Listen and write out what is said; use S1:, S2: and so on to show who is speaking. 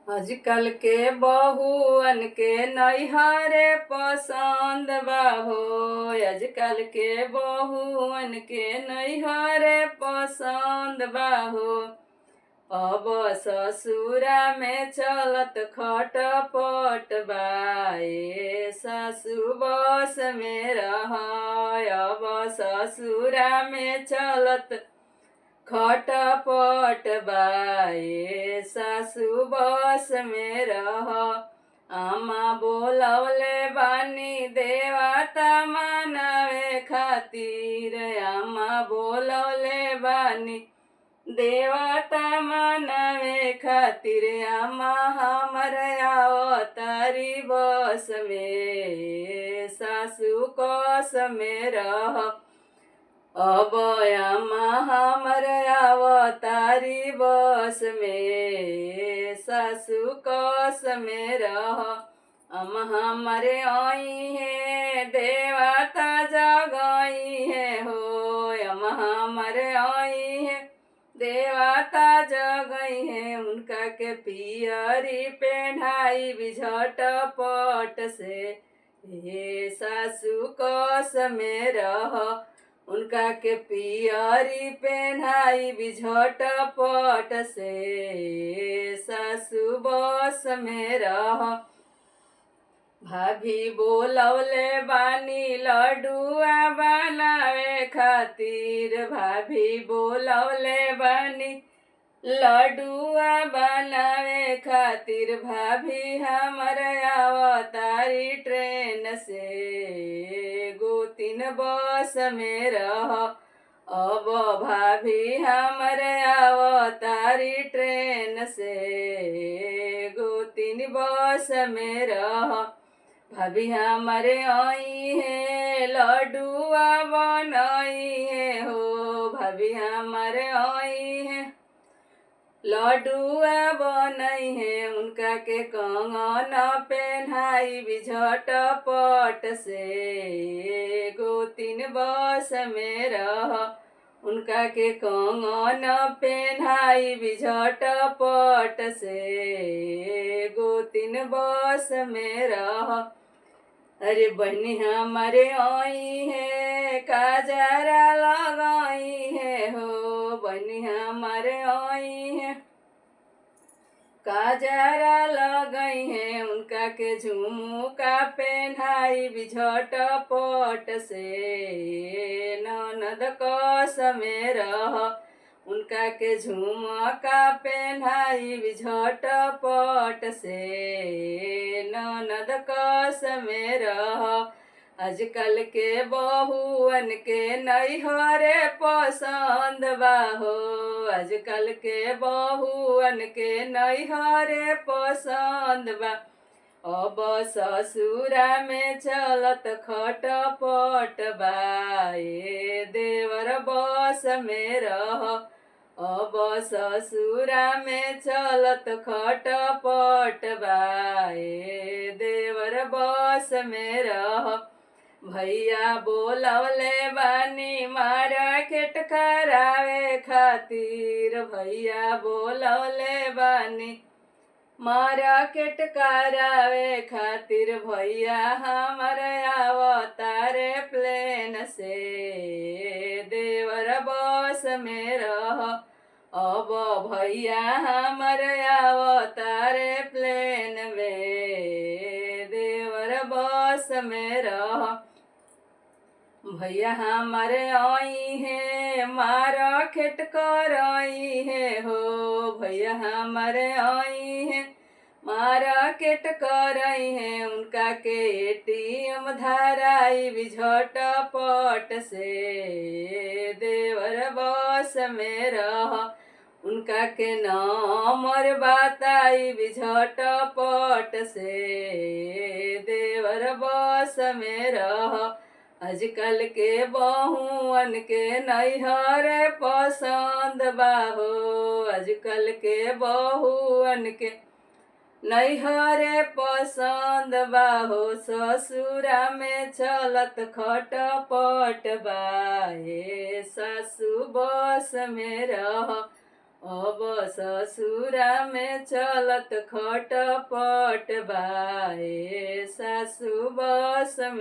S1: आजकल के बहुअन के नैहरे पसंद बाहो। आजकल के बहुअन के नैहरे पसंद बाहो। अब ससुरा में चलत खटपट बाए सासु बस में रह। अब ससुरा में चलत खटपट बाए सासु बस में रह। आमा बोलवले बानी देवता मानवे खातिर। आमा बोलवले बानी देवता मानवे खातिर। आमा हमर अवतारी बस में सासु कस में रह। अब आमा हमर अवतारी बस में सासु कस में रह। अम्मा हमरे आई है देवता जगई है हो। अम्मा हमरे आई है देवता जगई है। उनका के पियरी पेढ़ाई बिझट पट से हे सासु कस में रह। उनका के पियरी पेढ़ाई बिझट पट से सासु बस में रह। भाभी बोलवले बानी लड्डुआ बनावे खातिर। भाभी बोलवले बानी लड्डुआ बनावे खातिर। भाभी हमर अवतारी ट्रेन से गोतिन बस में रह। अब भाभी हमर अवतारी ट्रेन से गोतिन बस में रह। भाभी हमारे आई है लड्डुआ बनाई है हो। भाभी हमारे आई है लड्डुआ बनाई है। उनका के कंगन पहनाई बिझट पट से गोतिन बस में रह। उनका के कंगन पहनाई बिझट पट से गोतिन बस में रह। अरे बहनी हमारे आई है काजरा लगाई है हो। बहनी हमारे आई है काजरा लगाई है। उनका के झुमका पहनाई बिझट पट से ननद कस में रह। उनका के झुमका पहनाई बिझट पट से ननद कस में रह। आजकल के बहुअन के नैहरे पसंद बाहो। आजकल के बहुअन के नैहरे पसंद बा। अब ससुरा में चलत खटपट बाए देवर बस में रह। अब ससुरा में चलत खटपट बाए देवर बस में रह। भैया बोलवले बानी मार्केट करावे खातिर। भैया बोलवले बानी मार्केट करावे खातिर। भैया हमर अवतारे प्लेन से देवर बस में रह। अब भैया हमर अवतारे प्लेन में देवर बस में रह। भैया हमारे आई है मार्केट कराई है हो। भैया हमारे आई है मार्केट कराई है। उनका के एटीएम धराई बिझट पट से देवर बस में रह। उनका के नंबर बताई बिझट पट से देवर बस में रह। आजकल के बहुअन के नैहरे पसंद बाहो। आजकल के बहुअन के नैहरे पसंद बाहो। ससुरा में चलत खटपट बाहे सासु बस में रह। अब ससुरा में चलत खटपट बाए सासु बस में